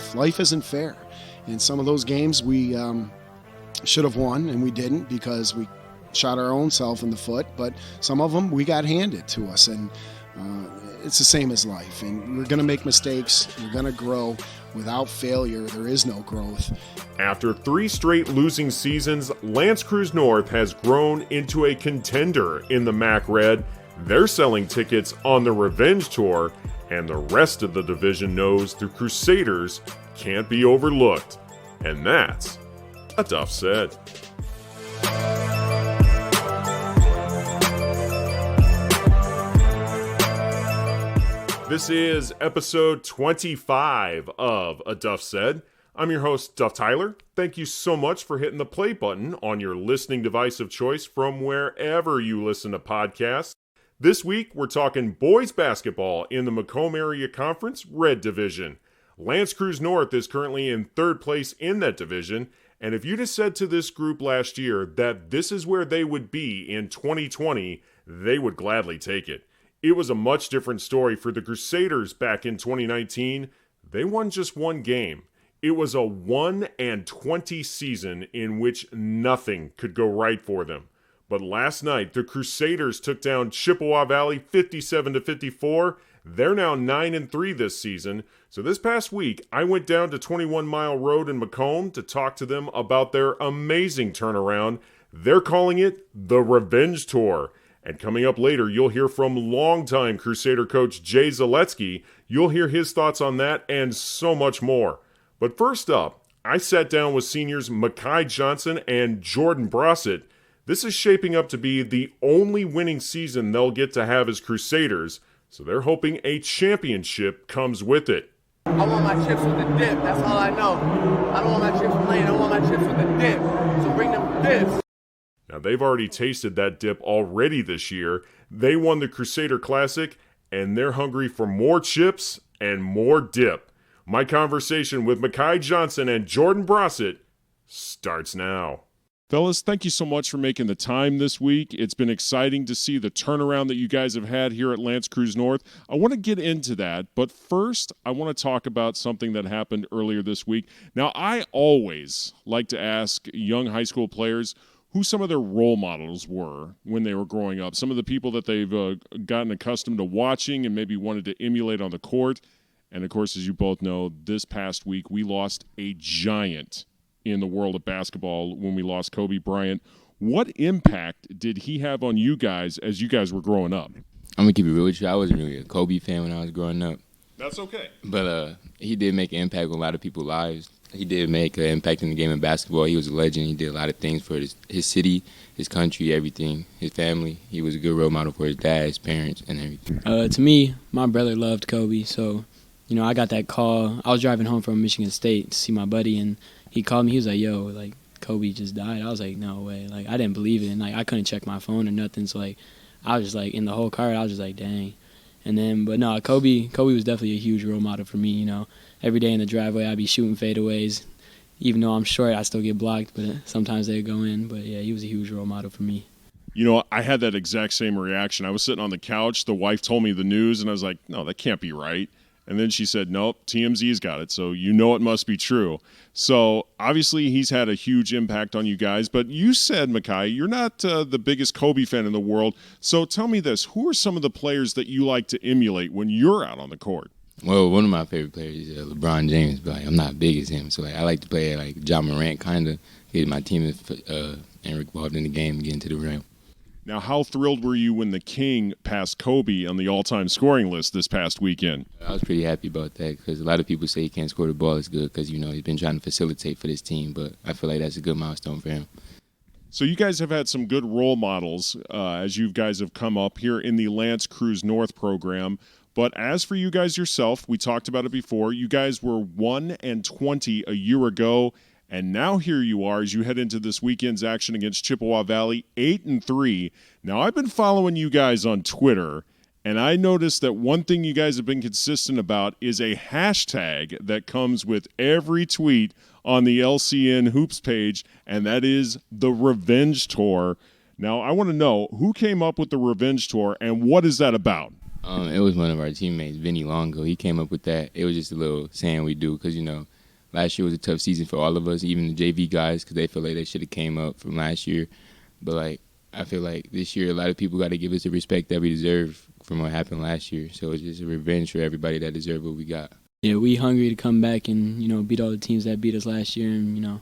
life. Life isn't fair. In some of those games, we should have won, and we didn't because we shot our own self in the foot. But some of them we got handed to us, and it's the same as life. And we're going to make mistakes. We're going to grow. Without failure, there is no growth. After 3 straight losing seasons, L'Anse Creuse North has grown into a contender in the MAC Red. They're selling tickets on the Revenge Tour, and the rest of the division knows the Crusaders can't be overlooked. And that's a Duff said. This is episode 25 of A Duff Said. I'm your host, Duff Tyler. Thank you so much for hitting the play button on your listening device of choice from wherever you listen to podcasts. This week, we're talking boys basketball in the Macomb Area Conference Red Division. L'Anse Creuse North is currently in 3rd place in that division, and if you'd have said to this group last year that this is where they would be in 2020, they would gladly take it. It was a much different story for the Crusaders back in 2019. They won just one game. It was a 1-20 season in which nothing could go right for them. But last night, the Crusaders took down Chippewa Valley 57-54. They're now 9-3 this season. So this past week, I went down to 21 Mile Road in Macomb to talk to them about their amazing turnaround. They're calling it the Revenge Tour. And coming up later, you'll hear from longtime Crusader coach Jay Seletsky. You'll hear his thoughts on that and so much more. But first up, I sat down with seniors Micai Johnson and Jordan Brossoit. This is shaping up to be the only winning season they'll get to have as Crusaders, so they're hoping a championship comes with it. I want my chips with the dip, that's all I know. I don't want my chips plain, I want my chips with the dip. So bring them dips. Now, they've already tasted that dip already this year. They won the Crusader Classic, and they're hungry for more chips and more dip. My conversation with Micai Johnson and Jordan Brossoit starts now. Fellas, thank you so much for making the time this week. It's been exciting to see the turnaround that you guys have had here at L'Anse Creuse North. I want to get into that, but first, I want to talk about something that happened earlier this week. Now, I always like to ask young high school players who some of their role models were when they were growing up, some of the people that they've gotten accustomed to watching and maybe wanted to emulate on the court. And, of course, as you both know, this past week we lost a giant in the world of basketball when we lost Kobe Bryant. What impact did he have on you guys as you guys were growing up? I'm going to keep it real with you. I wasn't really a Kobe fan when I was growing up. That's okay. But he did make an impact on a lot of people's lives. He did make an impact in the game of basketball. He was a legend. He did a lot of things for his city, his country, everything, his family. He was a good role model for his dad, his parents, and everything. To me, my brother loved Kobe, so, I got that call. I was driving home from Michigan State to see my buddy, and he called me. He was like, yo, like, Kobe just died. I was like, no way. Like, I didn't believe it, and, like, I couldn't check my phone or nothing, so, like, I was just, like, in the whole car, I was just like, dang. And then, but no, Kobe was definitely a huge role model for me, Every day in the driveway, I'd be shooting fadeaways. Even though I'm short, I still get blocked, but sometimes they go in. But, yeah, he was a huge role model for me. I had that exact same reaction. I was sitting on the couch. The wife told me the news, and I was like, no, that can't be right. And then she said, nope, TMZ's got it, so it must be true. So, obviously, he's had a huge impact on you guys. But you said, Micai, you're not the biggest Kobe fan in the world. So tell me this. Who are some of the players that you like to emulate when you're out on the court? Well, one of my favorite players is LeBron James, but I'm not big as him. So I like to play like John Morant, kind of, get my team involved in the game and get into the rim. Now, how thrilled were you when the King passed Kobe on the all-time scoring list this past weekend? I was pretty happy about that because a lot of people say he can't score the ball as good because, he's been trying to facilitate for this team, but I feel like that's a good milestone for him. So you guys have had some good role models as you guys have come up here in the L'Anse Creuse North program. But as for you guys yourself, we talked about it before, you guys were 1-20 a year ago, and now here you are as you head into this weekend's action against Chippewa Valley, 8-3. Now, I've been following you guys on Twitter, and I noticed that one thing you guys have been consistent about is a hashtag that comes with every tweet on the LCN Hoops page, and that is the Revenge Tour. Now, I want to know, who came up with the Revenge Tour, and what is that about? It was one of our teammates, Vinny Longo. He came up with that. It was just a little saying we do because, last year was a tough season for all of us, even the JV guys, because they feel like they should have came up from last year. But, like, I feel like this year a lot of people got to give us the respect that we deserve from what happened last year. So it's just a revenge for everybody that deserved what we got. Yeah, we hungry to come back and, beat all the teams that beat us last year. And,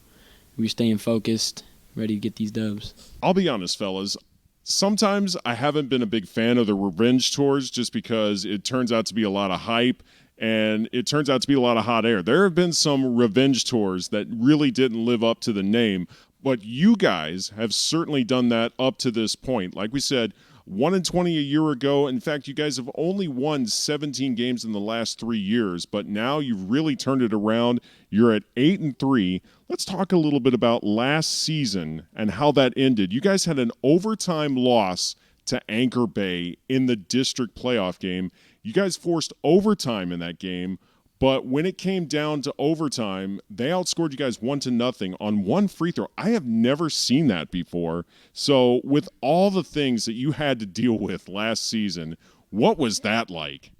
we're staying focused, ready to get these dubs. I'll be honest, fellas. Sometimes I haven't been a big fan of the revenge tours just because it turns out to be a lot of hype and it turns out to be a lot of hot air. There have been some revenge tours that really didn't live up to the name, but you guys have certainly done that up to this point. Like we said, 1-20 a year ago. In fact, you guys have only won 17 games in the last 3 years, but now you've really turned it around. You're at 8-3. Let's talk a little bit about last season and how that ended. You guys had an overtime loss to Anchor Bay in the district playoff game. You guys forced overtime in that game, but when it came down to overtime, they outscored you guys 1-0 on one free throw. I have never seen that before. So with all the things that you had to deal with last season, what was that like?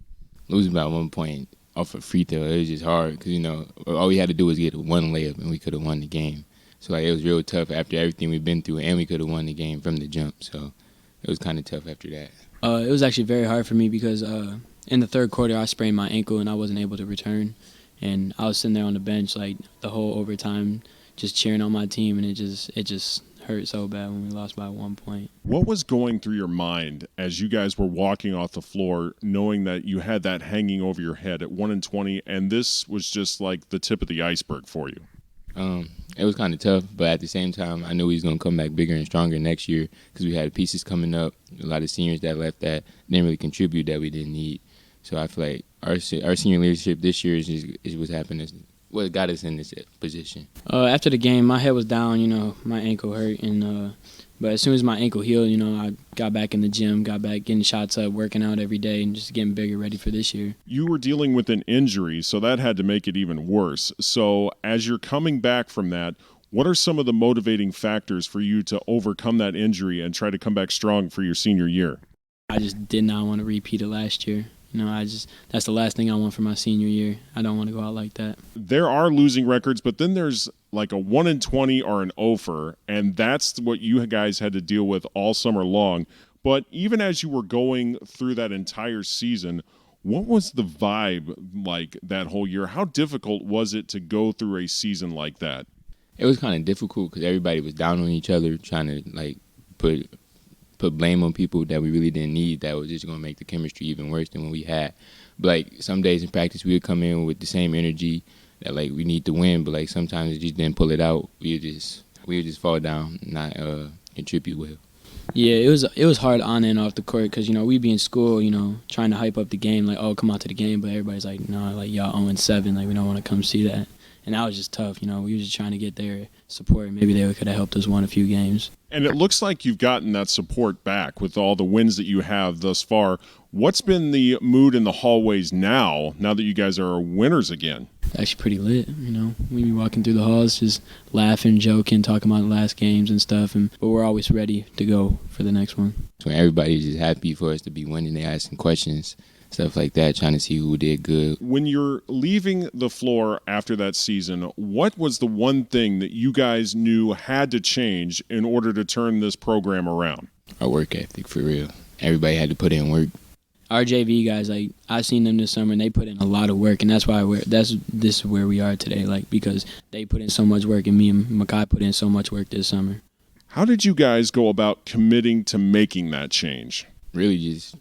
Losing by 1 point off a free throw, it was just hard because, all we had to do was get one layup and we could have won the game. So, like, it was real tough after everything we've been through, and we could have won the game from the jump. So it was kind of tough after that. It was actually very hard for me because in the third quarter, I sprained my ankle and I wasn't able to return. And I was sitting there on the bench like the whole overtime, just cheering on my team, and it just hurt so bad when we lost by 1 point. What was going through your mind as you guys were walking off the floor, knowing that you had that hanging over your head at 1-20, and this was just like the tip of the iceberg for you? It was kind of tough, but at the same time, I knew he was going to come back bigger and stronger next year because we had pieces coming up, a lot of seniors that left that didn't really contribute that we didn't need. So I feel like our senior leadership this year is what's happening, what got us in this position. After the game, my head was down, my ankle hurt, and but as soon as my ankle healed, I got back in the gym, got back getting shots up, working out every day, and just getting bigger, ready for this year. You were dealing with an injury, so that had to make it even worse. So as you're coming back from that, what are some of the motivating factors for you to overcome that injury and try to come back strong for your senior year? I just did not want to repeat it last year. That's the last thing I want for my senior year. I don't want to go out like that. There are losing records, but then there's like a 1-20 or an 0-for, and that's what you guys had to deal with all summer long. But even as you were going through that entire season, what was the vibe like that whole year? How difficult was it to go through a season like that? It was kind of difficult because everybody was down on each other, trying to like put blame on people that we really didn't need. That was just going to make the chemistry even worse than what we had. But like some days in practice, we would come in with the same energy that like we need to win, but like sometimes it just didn't pull it out. We would just fall down, not contribute well. Yeah, it was hard on and off the court because we'd be in school, trying to hype up the game, like, oh, come out to the game, but everybody's like, no, like y'all 0-7, like we don't want to come see that. And that was just tough, we were just trying to get their support. Maybe they could have helped us win a few games. And it looks like you've gotten that support back with all the wins that you have thus far. What's been the mood in the hallways now that you guys are winners again? It's actually pretty lit, We be walking through the halls just laughing, joking, talking about the last games and stuff. But we're always ready to go for the next one. So everybody's just happy for us to be winning. They asking questions, stuff like that, trying to see who did good. When you're leaving the floor after that season, what was the one thing that you guys knew had to change in order to turn this program around? Our work ethic, for real. Everybody had to put in work. Our JV guys, like, I've seen them this summer, and they put in a lot of work, and that's why this is where we are today, like, because they put in so much work, and me and Micai put in so much work this summer. How did you guys go about committing to making that change? Really just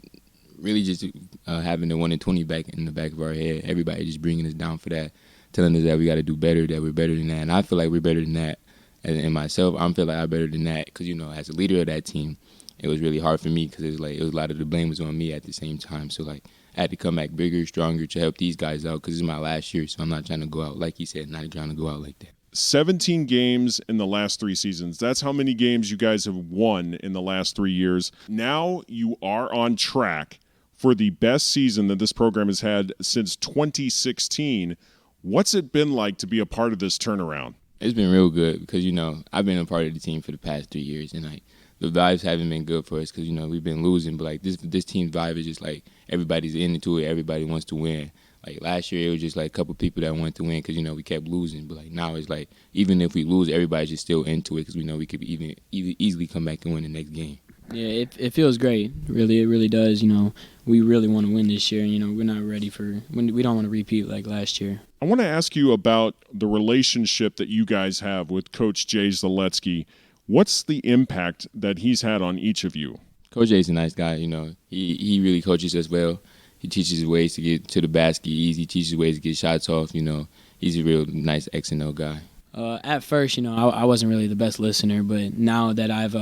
having the 1-20 back in the back of our head. Everybody just bringing us down for that, telling us that we got to do better, that we're better than that. And I feel like we're better than that. And myself, I feel like I'm better than that because, as a leader of that team, it was really hard for me because it was a lot of the blame was on me at the same time. So, like, I had to come back bigger, stronger to help these guys out because it's my last year. So I'm not trying to go out, like he said, not trying to go out like that. 17 games in the last 3 seasons. That's how many games you guys have won in the last 3 years. Now you are on track for the best season that this program has had since 2016. What's it been like to be a part of this turnaround? It's been real good because, I've been a part of the team for the past 3 years, and the vibes haven't been good for us because, we've been losing. But, this team's vibe is just, everybody's into it. Everybody wants to win. Like last year, it was just like a couple people that wanted to win because, you know, we kept losing. But like now it's like even if we lose, everybody's just still into it because we know we could even easily come back and win the next game. Yeah, it feels great. Really, it really does. You know, we really want to win this year. You know, we're not ready we don't want to repeat like last year. I want to ask you about the relationship that you guys have with Coach Jay Seletsky. What's the impact that he's had on each of you? Coach Jay's a nice guy. You know, he really coaches us well. He teaches ways to get to the basket easy. He teaches ways to get shots off. You know, he's a real nice X and O guy. At first, you know, I wasn't really the best listener, but now that I've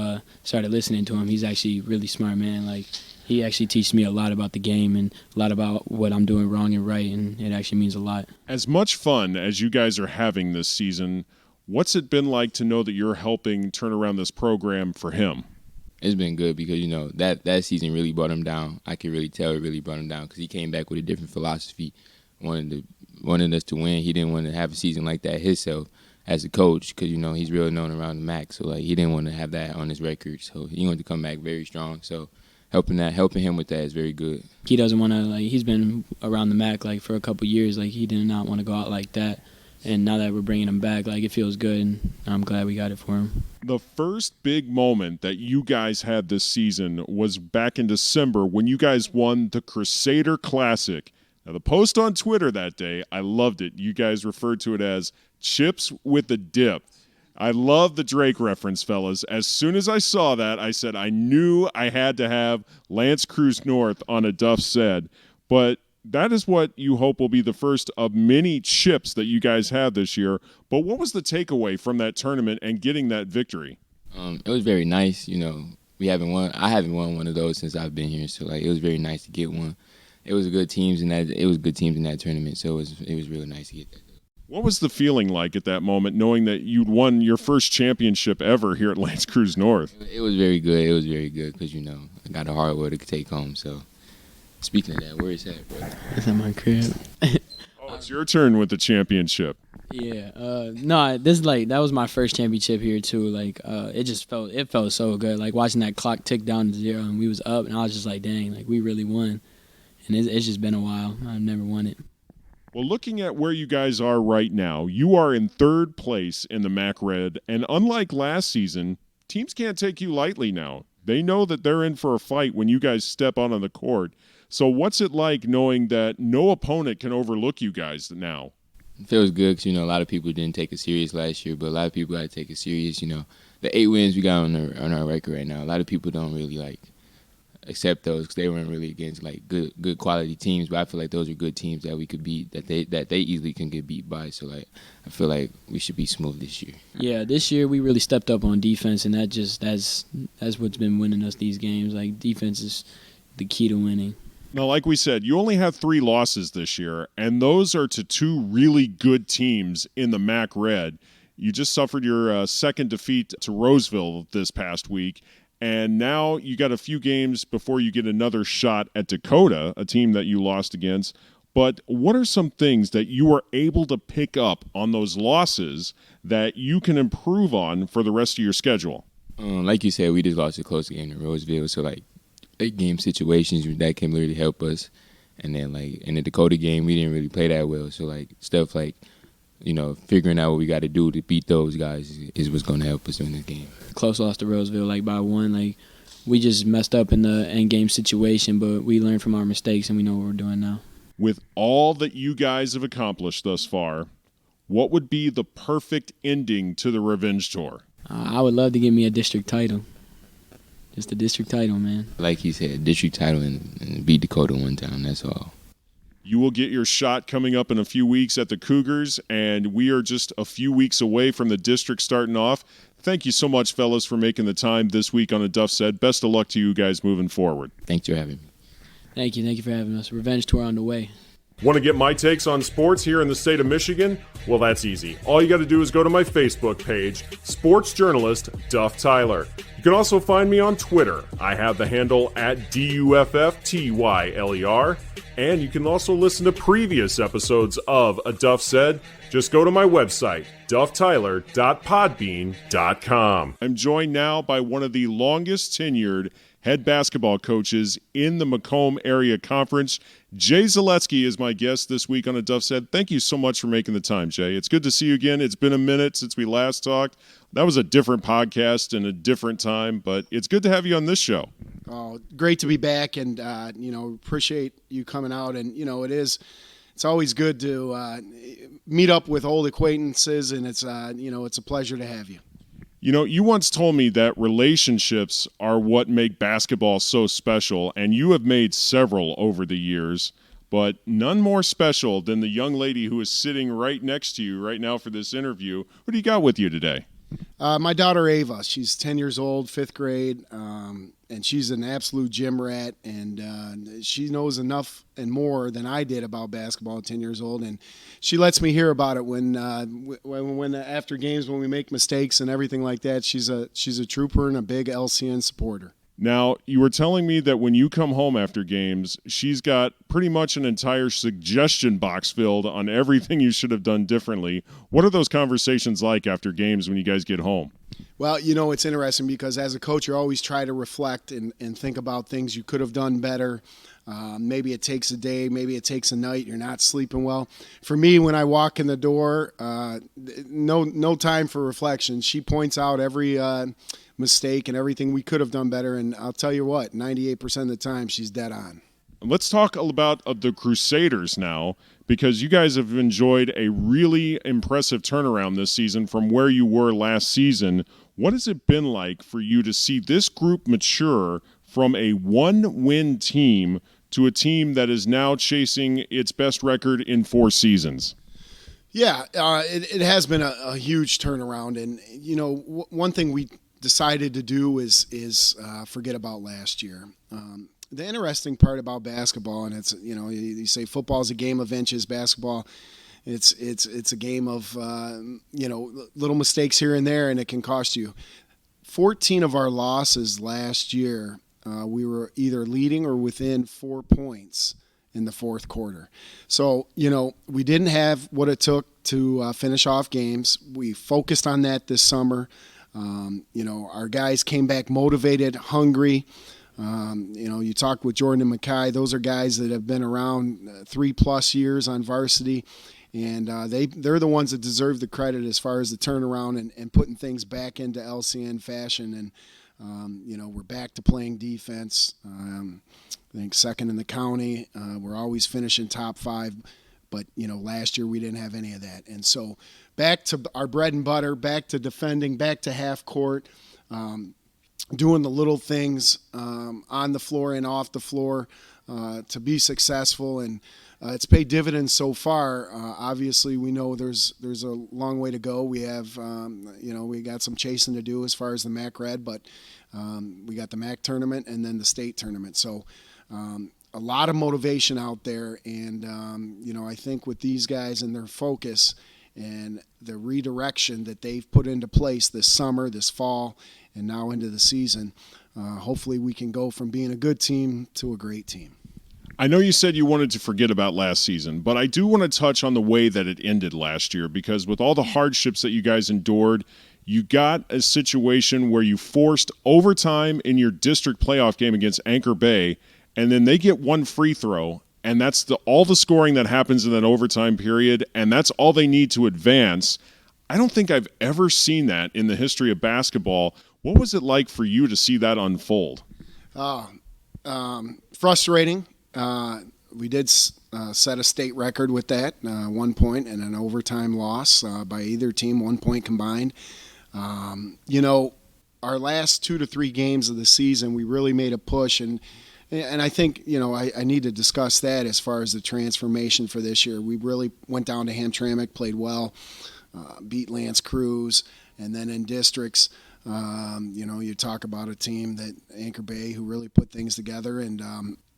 started listening to him, he's actually a really smart man. Like, he actually teaches me a lot about the game and a lot about what I'm doing wrong and right, and it actually means a lot. As much fun as you guys are having this season, what's it been like to know that you're helping turn around this program for him? It's been good because, you know, that season really brought him down. I can really tell it really brought him down because he came back with a different philosophy, wanted us to win. He didn't want to have a season like that himself as a coach because, you know, he's real known around the MAC. So, like, he didn't want to have that on his record. So he wanted to come back very strong. So helping him with that is very good. He doesn't want to, like, he's been around the MAC, like, for a couple years. Like, he did not want to go out like that. And now that we're bringing him back, like, it feels good, and I'm glad we got it for him. The first big moment that you guys had this season was back in December when you guys won the Crusader Classic. Now, the post on Twitter that day, I loved it. You guys referred to it as chips with the dip. I love the Drake reference, fellas. As soon as I saw that, I said I knew I had to have L'Anse Creuse North on a Duff Said. But that is what you hope will be the first of many chips that you guys have this year. But what was the takeaway from that tournament and getting that victory? It was very nice. You know, I haven't won one of those since I've been here. So, like, it was very nice to get one. It was good teams in that tournament. So it was really nice to get that. What was the feeling like at that moment, knowing that you'd won your first championship ever here at L'Anse Creuse North? It was very good. It was very good because, you know, I got a hardware to take home. So, speaking of that, where is that, bro? It's at my crib. Oh, it's your turn with the championship. Yeah. No, that was my first championship here too. Like, it felt so good. Like, watching that clock tick down to 0 and we was up, and I was just like, dang, like, we really won. And it's just been a while. I've never won it. Well, looking at where you guys are right now, you are in third place in the MAC Red, and unlike last season, teams can't take you lightly now. They know that they're in for a fight when you guys step out on the court. So what's it like knowing that no opponent can overlook you guys now? It feels good because, you know, a lot of people didn't take it serious last year, but a lot of people got to take it serious. You know, the 8 wins we got on our record right now, a lot of people don't really, like, accept those because they weren't really against, like, good quality teams, but I feel like those are good teams that we could beat, that they easily can get beat by. So, like, I feel like we should be smooth this year. Yeah, this year we really stepped up on defense, and that's what's been winning us these games. Like, defense is the key to winning. Now, like we said, you only have 3 losses this year, and those are to 2 really good teams in the MAC Red. You just suffered your second defeat to Roseville this past week, and now you got a few games before you get another shot at Dakota, a team that you lost against. But what are some things that you were able to pick up on those losses that you can improve on for the rest of your schedule? Like you said, we just lost a close game to Roseville, so, like, big game situations that can really help us. And then, like, in the Dakota game, we didn't really play that well. So, like, stuff like, you know, figuring out what we got to do to beat those guys is what's going to help us in this game. Close loss to Roseville, like, by 1. Like, we just messed up in the end game situation, but we learned from our mistakes and we know what we're doing now. With all that you guys have accomplished thus far, what would be the perfect ending to the Revenge Tour? I would love to get me a district title. Just a district title, man. Like he said, district title and beat Dakota one time, that's all. You will get your shot coming up in a few weeks at the Cougars, and we are just a few weeks away from the district starting off. Thank you so much, fellas, for making the time this week on A Duff Said. Best of luck to you guys moving forward. Thanks for having me. Thank you. Thank you for having us. Revenge Tour on the way. Want to get my takes on sports here in the state of Michigan? Well, that's easy. All you got to do is go to my Facebook page, Sports Journalist Duff Tyler. You can also find me on Twitter. I have the handle at DuffTyler. And you can also listen to previous episodes of A Duff Said. Just go to my website, dufftyler.podbean.com. I'm joined now by one of the longest tenured head basketball coaches in the Macomb Area Conference. Jay Seletsky is my guest this week on A Duff Said. Thank you so much for making the time, Jay. It's good to see you again. It's been a minute since we last talked. That was a different podcast and a different time, but it's good to have you on this show. Oh, great to be back, and appreciate you coming out. And it's always good to meet up with old acquaintances, and it's a pleasure to have you. You once told me that relationships are what make basketball so special, and you have made several over the years, but none more special than the young lady who is sitting right next to you right now for this interview. What do you got with you today? My daughter Ava, she's 10 years old, 5th grade, and she's an absolute gym rat, and she knows enough and more than I did about basketball at 10 years old, and she lets me hear about it when after games when we make mistakes and everything like that. She's a trooper and a big LCN supporter. Now, you were telling me that when you come home after games, she's got pretty much an entire suggestion box filled on everything you should have done differently. What are those conversations like after games when you guys get home? Well, it's interesting because as a coach, you always try to reflect and think about things you could have done better. Maybe it takes a day, maybe it takes a night, you're not sleeping well. For me, when I walk in the door, no time for reflection. She points out every mistake and everything we could have done better, and I'll tell you what, 98% of the time she's dead on. Let's talk about the Crusaders now, because you guys have enjoyed a really impressive turnaround this season from where you were last season. What has it been like for you to see this group mature from a one-win team to a team that is now chasing its best record in 4 seasons? Yeah, it has been a huge turnaround, and one thing we decided to do is forget about last year. The interesting part about basketball, and it's you say football is a game of inches, basketball it's a game of little mistakes here and there, and it can cost you. 14 of our losses last year, we were either leading or within 4 points in the fourth quarter. So, we didn't have what it took to finish off games. We focused on that this summer. Our guys came back motivated, hungry. You talk with Jordan and Micai. Those are guys that have been around 3+ years on varsity, and they're the ones that deserve the credit as far as the turnaround and putting things back into LCN fashion. And we're back to playing defense. I think second in the county. We're always finishing top 5. But, last year we didn't have any of that. And so back to our bread and butter, back to defending, back to half court, doing the little things on the floor and off the floor to be successful. And it's paid dividends so far. Obviously, we know there's a long way to go. We have, we got some chasing to do as far as the MAC Red, but we got the MAC tournament and then the state tournament. So a lot of motivation out there, and I think with these guys and their focus and the redirection that they've put into place this summer, this fall, and now into the season, hopefully we can go from being a good team to a great team. I know you said you wanted to forget about last season, but I do want to touch on the way that it ended last year, because with all the hardships that you guys endured, you got a situation where you forced overtime in your district playoff game against Anchor Bay, and then they get one free throw, and that's all the scoring that happens in that overtime period, and that's all they need to advance. I don't think I've ever seen that in the history of basketball. What was it like for you to see that unfold? Frustrating. We did set a state record with that, 1 point and an overtime loss by either team, 1 point combined. Our last 2 to 3 games of the season, we really made a push, and I think, I need to discuss that as far as the transformation for this year. We really went down to Hamtramck, played well, beat L'Anse Creuse, and then in districts, you talk about a team that Anchor Bay who really put things together, and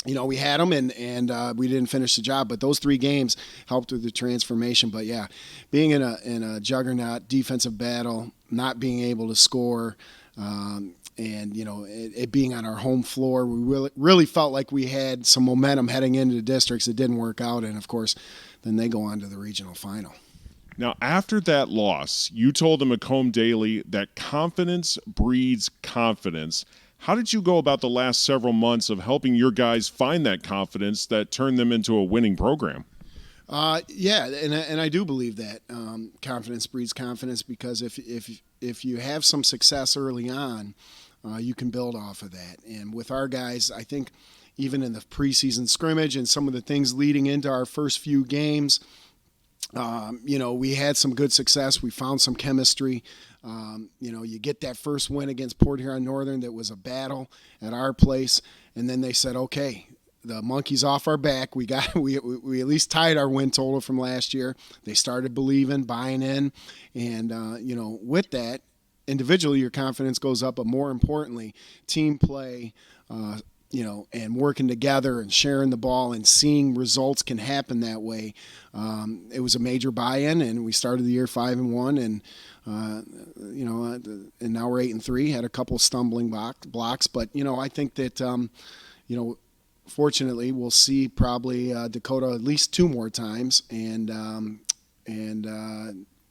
we had them, and we didn't finish the job. But those 3 games helped with the transformation. But yeah, being in a juggernaut defensive battle, not being able to score, and it being on our home floor, we really felt like we had some momentum heading into the districts. It didn't work out, and of course, then they go on to the regional final. Now, after that loss, you told the Macomb Daily that confidence breeds confidence. How did you go about the last several months of helping your guys find that confidence that turned them into a winning program? Yeah, and I do believe that confidence breeds confidence, because if you have some success early on, you can build off of that. And with our guys, I think even in the preseason scrimmage and some of the things leading into our first few games, we had some good success. We found some chemistry. You get that first win against Port Huron Northern that was a battle at our place, and then they said, okay, the monkey's off our back. We at least tied our win total from last year. They started believing, buying in, and with that, individually your confidence goes up, but more importantly, team play, and working together and sharing the ball and seeing results can happen that way. It was a major buy-in, and we started the year 5-1, and and now we're 8-3. Had a couple of stumbling blocks, but I think that fortunately we'll see probably Dakota at least 2 more times, and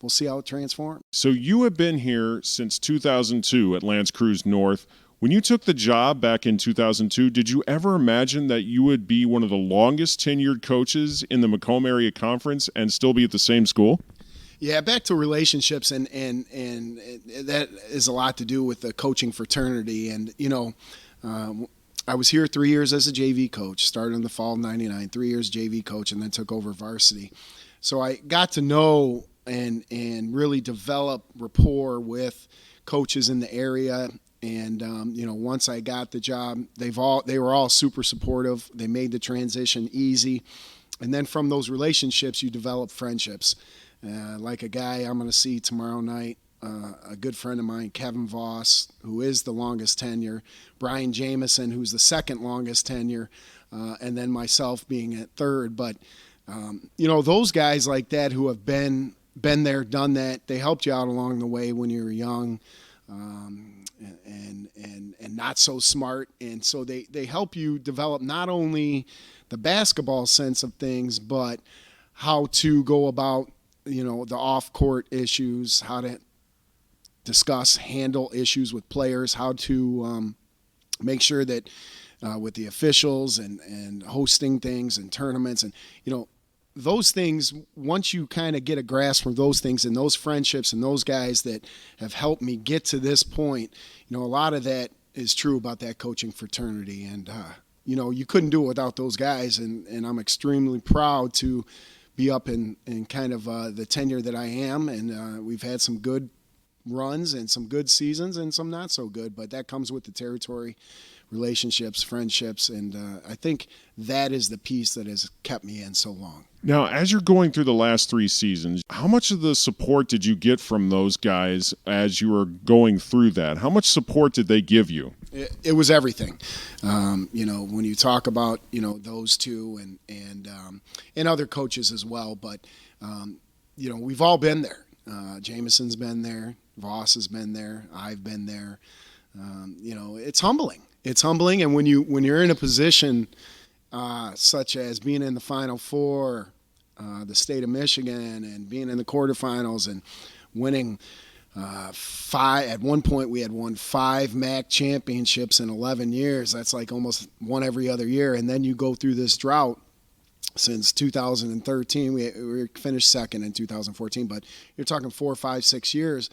we'll see how it transforms. So you have been here since 2002 at L'Anse Creuse North. When you took the job back in 2002, did you ever imagine that you would be one of the longest tenured coaches in the Macomb Area Conference and still be at the same school? Yeah, back to relationships, and that is a lot to do with the coaching fraternity. And, I was here 3 years as a JV coach, started in the fall of '99, 3 years JV coach, and then took over varsity. So I got to know and really develop rapport with coaches in the area. And once I got the job, they were all super supportive. They made the transition easy, and then from those relationships, you develop friendships. Like a guy I'm going to see tomorrow night, a good friend of mine, Kevin Voss, who is the longest tenure, Brian Jameson, who's the second longest tenure, and then myself being at third. But those guys like that who have been there, done that, they helped you out along the way when you were young. And not so smart, and so they help you develop not only the basketball sense of things, but how to go about the off-court issues, how to handle issues with players, how to make sure that with the officials and hosting things and tournaments, and those things, once you kind of get a grasp from those things and those friendships and those guys that have helped me get to this point, a lot of that is true about that coaching fraternity. And, you couldn't do it without those guys. And I'm extremely proud to be up in kind of the tenure that I am. And we've had some good runs and some good seasons and some not so good, but that comes with the territory, relationships, friendships. And I think that is the piece that has kept me in so long. Now, as you're going through the last 3 seasons, how much of the support did you get from those guys as you were going through that? How much support did they give you? It was everything. When you talk about, those two and other coaches as well, but, we've all been there. Jameson's been there. Voss has been there. I've been there. It's humbling. It's humbling. And when you're in a position such as being in the Final Four, the state of Michigan, and being in the quarterfinals and winning 5. At one point, we had won 5 MAC championships in 11 years. That's like almost one every other year. And then you go through this drought since 2013. We finished second in 2014, but you're talking 4, 5, 6 years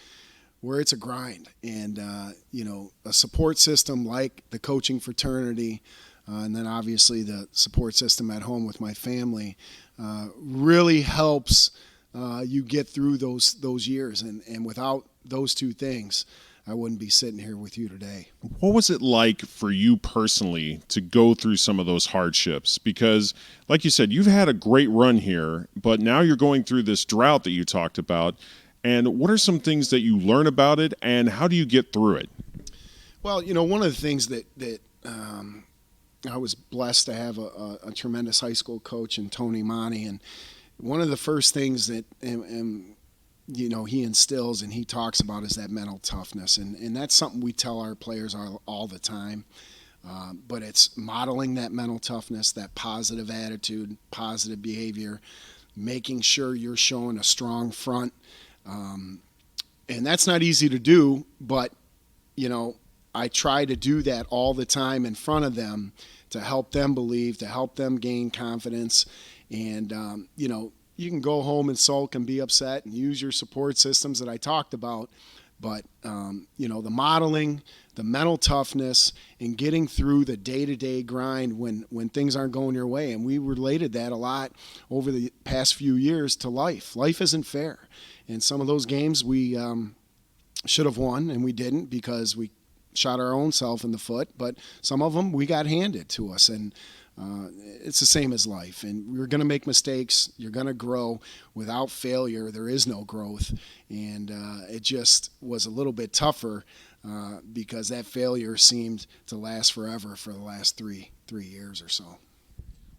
where it's a grind. And, a support system like the coaching fraternity, and then obviously the support system at home with my family really helps you get through those years. And without those two things, I wouldn't be sitting here with you today. What was it like for you personally to go through some of those hardships? Because, like you said, you've had a great run here, but now you're going through this drought that you talked about. And what are some things that you learn about it, and how do you get through it? Well, one of the things that I was blessed to have a tremendous high school coach in Tony Monty, and one of the first things that he instills and he talks about is that mental toughness, and that's something we tell our players all the time. But it's modeling that mental toughness, that positive attitude, positive behavior, making sure you're showing a strong front, and that's not easy to do. But I try to do that all the time in front of them to help them believe, to help them gain confidence. And, you can go home and sulk and be upset and use your support systems that I talked about. But, the modeling, the mental toughness, and getting through the day-to-day grind when things aren't going your way. And we related that a lot over the past few years to life. Life isn't fair. And some of those games we should have won, and we didn't because we shot our own self in the foot. But some of them we got handed to us. And it's the same as life. And we're going to make mistakes. You're going to grow. Without failure, there is no growth. And it just was a little bit tougher because that failure seemed to last forever for the last three years or so.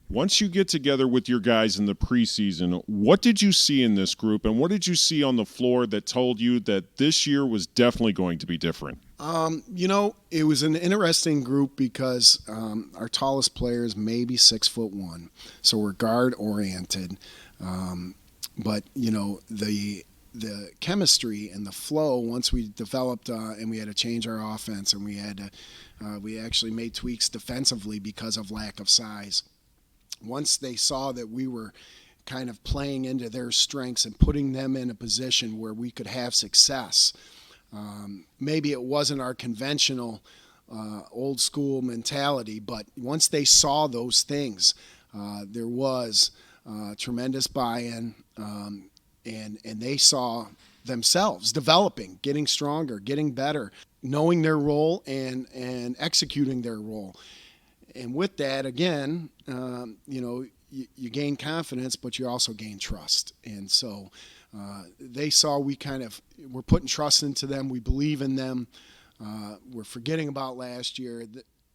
Once you get together with your guys in the preseason, what did you see in this group, and what did you see on the floor that told you that this year was definitely going to be different? It was an interesting group because our tallest player is maybe 6'1", so we're guard oriented. But the chemistry and the flow, once we developed and we had to change our offense, and we actually made tweaks defensively because of lack of size. Once they saw that we were kind of playing into their strengths and putting them in a position where we could have success, maybe it wasn't our conventional old school mentality, but once they saw those things, there was tremendous buy-in, and they saw themselves developing, getting stronger, getting better, knowing their role and executing their role. And with that, again, you gain confidence, but you also gain trust. And so they saw we're putting trust into them. We believe in them. We're forgetting about last year.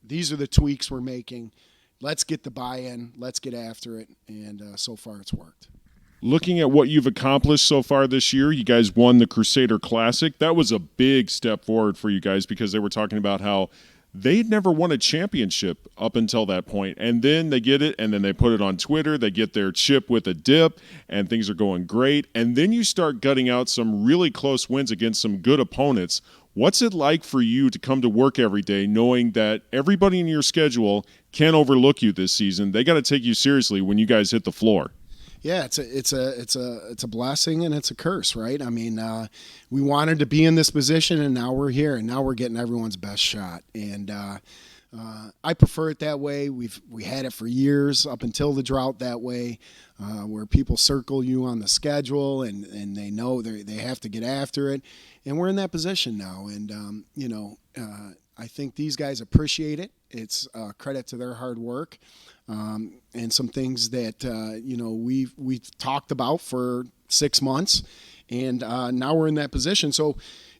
These are the tweaks we're making. Let's get the buy-in. Let's get after it. And so far it's worked. Looking at what you've accomplished so far this year, you guys won the Crusader Classic. That was a big step forward for you guys because they were talking about how they'd never won a championship up until that point, and then they get it, and then they put it on Twitter. They get their chip with a dip, and things are going great. And then you start gutting out some really close wins against some good opponents. What's it like for you to come to work every day knowing that everybody in your schedule can't overlook you this season? They got to take you seriously when you guys hit the floor. Yeah, it's a blessing and it's a curse, right? I mean, we wanted to be in this position, and now we're here, and now we're getting everyone's best shot. And I prefer it that way. We had it for years up until the drought that way, where people circle you on the schedule and they know they have to get after it. And we're in that position now, and I think these guys appreciate it. It's credit to their hard work. And some things that we've talked about for 6 months, and now we're in that position. So,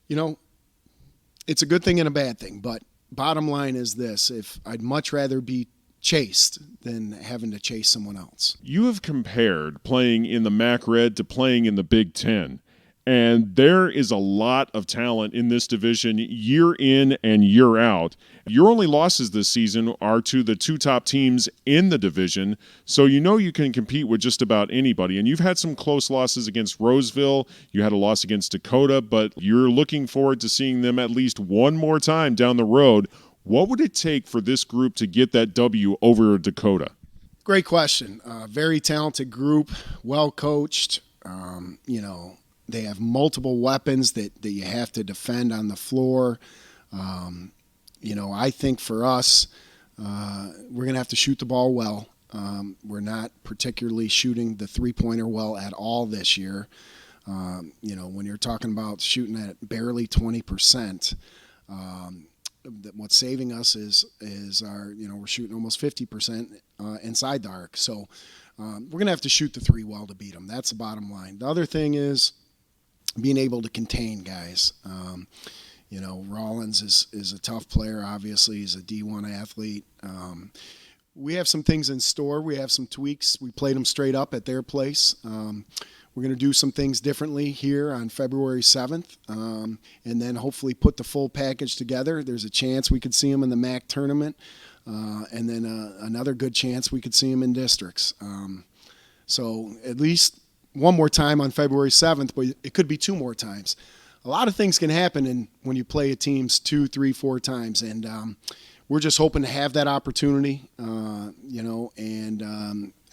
it's a good thing and a bad thing. But bottom line is this: if I'd much rather be chased than having to chase someone else. You have compared playing in the MAC Red to playing in the Big Ten. And there is a lot of talent in this division year in and year out. Your only losses this season are to the two top teams in the division, so you can compete with just about anybody. And you've had some close losses against Roseville. You had a loss against Dakota, but you're looking forward to seeing them at least one more time down the road. What would it take for this group to get that W over Dakota? Great question. Very talented group, well coached, They have multiple weapons that you have to defend on the floor. I think for us, we're going to have to shoot the ball well. We're not particularly shooting the three-pointer well at all this year. When you're talking about shooting at barely 20%, what's saving us is our, we're shooting almost 50% inside the arc. So we're going to have to shoot the three well to beat them. That's the bottom line. The other thing is being able to contain guys. Rollins is a tough player. Obviously, he's a D1 athlete. We have some things in store. We have some tweaks. We played them straight up at their place. We're going to do some things differently here on February 7th, and then hopefully put the full package together. There's a chance we could see them in the MAC tournament, and then another good chance we could see them in districts. So at least one more time on February 7th, but it could be two more times. a lot of things can happen when you play a teams 2, 3, 4 times. And we're just hoping to have that opportunity, and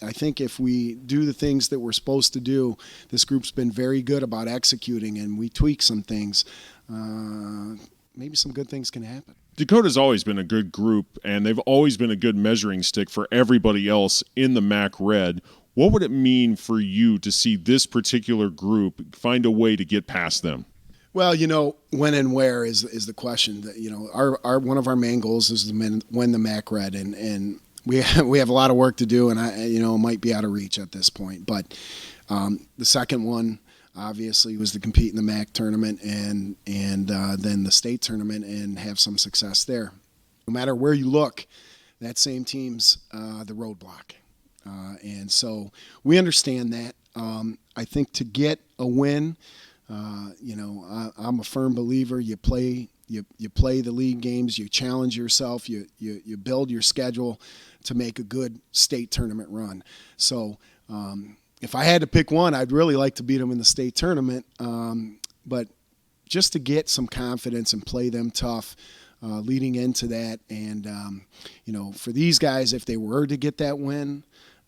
I think if we do the things that we're supposed to do, this group's been very good about executing, and we tweak some things. Maybe some good things can happen. Dakota's always been a good group, and they've always been a good measuring stick for everybody else in the MAC Red. What would it mean for you to see this particular group find a way to get past them? Well, when and where is the question. That our one of our main goals is to win the MAC Red, and we have a lot of work to do, and it might be out of reach at this point. But the second one, obviously, was to compete in the MAC tournament and then the state tournament and have some success there. No matter where you look, that same team's the roadblock. And so we understand that. I think to get a win, I'm a firm believer. You play the league games, you challenge yourself, you build your schedule to make a good state tournament run. So if I had to pick one, I'd really like to beat them in the state tournament. But just to get some confidence and play them tough leading into that. And, for these guys, if they were to get that win,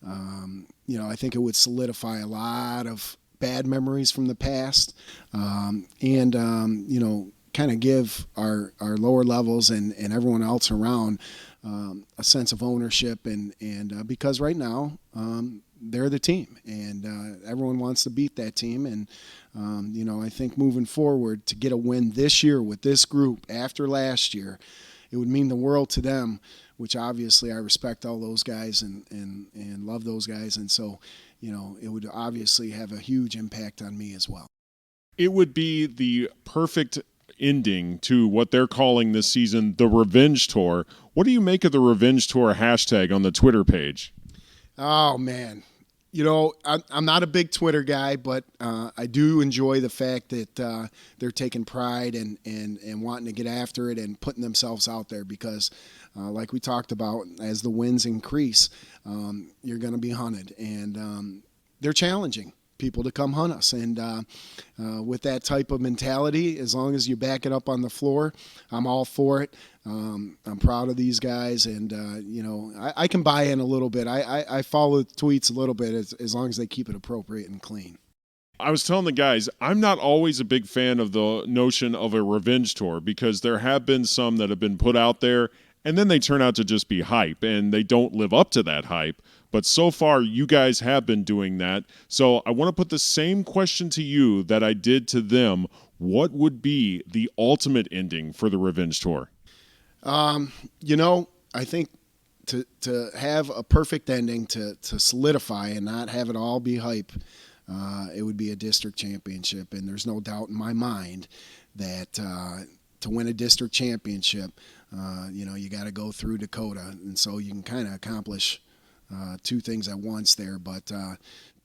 I think it would solidify a lot of bad memories from the past and kind of give our lower levels and everyone else around a sense of ownership and because right now they're the team and everyone wants to beat that team. And, I think moving forward to get a win this year with this group after last year, it would mean the world to them, which obviously I respect all those guys and love those guys. And so, it would obviously have a huge impact on me as well. It would be the perfect ending to what they're calling this season the Revenge Tour. What do you make of the Revenge Tour hashtag on the Twitter page? Oh, man. I'm not a big Twitter guy, but I do enjoy the fact that they're taking pride and wanting to get after it and putting themselves out there because, like we talked about, as the wins increase, you're going to be hunted. And they're challenging people to come hunt us. And with that type of mentality, as long as you back it up on the floor, I'm all for it. I'm proud of these guys, and I can buy in a little bit. I follow the tweets a little bit as long as they keep it appropriate and clean. I was telling the guys, I'm not always a big fan of the notion of a revenge tour because there have been some that have been put out there, and then they turn out to just be hype, and they don't live up to that hype. But so far, you guys have been doing that. So I want to put the same question to you that I did to them. What would be the ultimate ending for the revenge tour? I think to have a perfect ending, to solidify and not have it all be hype, it would be a district championship. And there's no doubt in my mind that to win a district championship, you got to go through Dakota. And so you can kind of accomplish two things at once there. But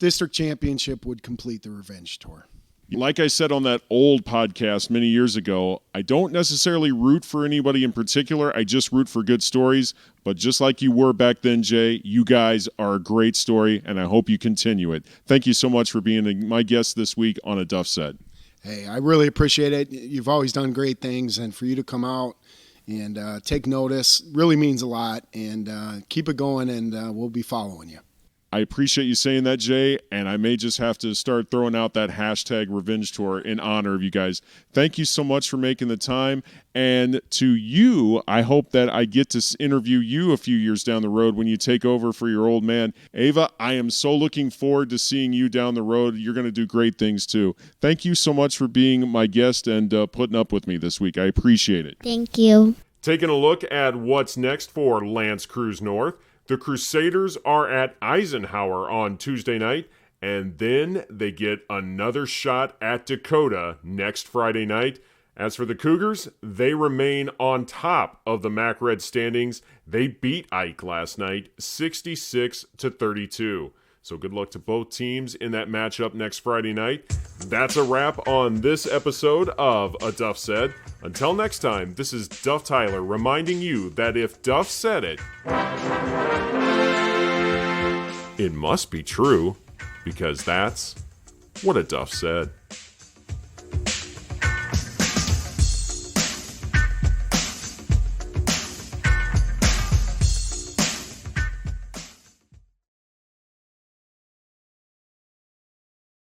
district championship would complete the revenge tour. Like I said on that old podcast many years ago, I don't necessarily root for anybody in particular. I just root for good stories. But just like you were back then, Jay, you guys are a great story, and I hope you continue it. Thank you so much for being my guest this week on A Duff Said. Hey, I really appreciate it. You've always done great things, and for you to come out and take notice really means a lot. And keep it going, and we'll be following you. I appreciate you saying that, Jay, and I may just have to start throwing out that hashtag revenge tour in honor of you guys. Thank you so much for making the time. And to you, I hope that I get to interview you a few years down the road when you take over for your old man. Ava, I am so looking forward to seeing you down the road. You're going to do great things, too. Thank you so much for being my guest and putting up with me this week. I appreciate it. Thank you. Taking a look at what's next for L'Anse Creuse North. The Crusaders are at Eisenhower on Tuesday night, and then they get another shot at Dakota next Friday night. As for the Cougars, they remain on top of the MAC Red standings. They beat Ike last night 66-32. So good luck to both teams in that matchup next Friday night. That's a wrap on this episode of A Duff Said. Until next time, this is Duff Tyler reminding you that if Duff said it, it must be true, because that's what a Duff said.